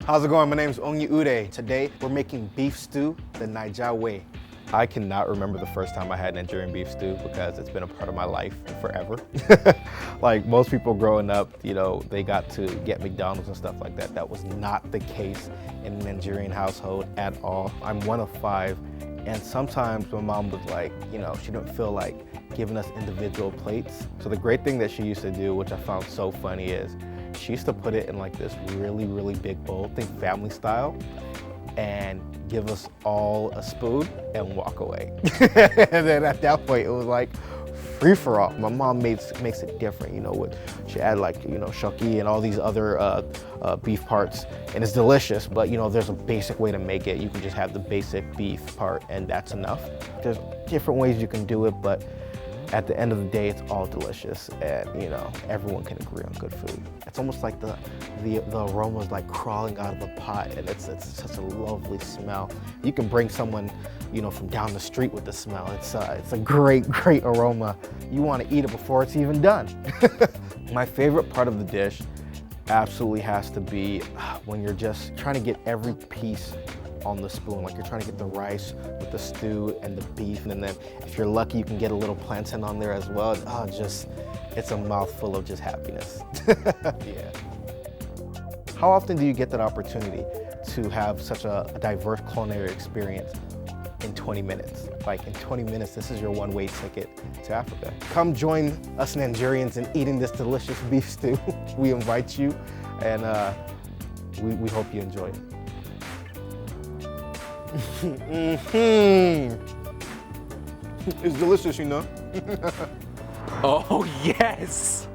How's it going? My name is Onyi Ude. Today we're making beef stew the Naija way. I cannot remember the first time I had Nigerian beef stew because it's been a part of my life forever. Like most people growing up, you know, they got to get McDonald's and stuff like that. That was not the case in the Nigerian household at all. I'm one of 5, and sometimes my mom was like, you know, she didn't feel like giving us individual plates. So the great thing that she used to do, which I found so funny, is she used to put it in like this really big bowl, think family style, and give us all a spoon and walk away. And then at that point, it was like free for all. My mom makes it different, you know, she add like, you know, shoki and all these other beef parts, and it's delicious, but you know, there's a basic way to make it. You can just have the basic beef part and that's enough. There's different ways you can do it, but at the end of the day, it's all delicious, and you know, everyone can agree on good food. It's almost like the aroma is like crawling out of the pot, and it's such a lovely smell. You can bring someone, you know, from down the street with the smell. It's a great aroma. You want to eat it before it's even done. My favorite part of the dish absolutely has to be when you're just trying to get every piece on the spoon, like you're trying to get the rice with the stew and the beef, and then if you're lucky you can get a little plantain on there as well. It's a mouthful of just happiness. Yeah. How often do you get that opportunity to have such a diverse culinary experience in 20 minutes? Like in 20 minutes, this is your one-way ticket to Africa. Come join us Nigerians in eating this delicious beef stew. We invite you, and we hope you enjoy it. It's delicious, you know. Oh, yes!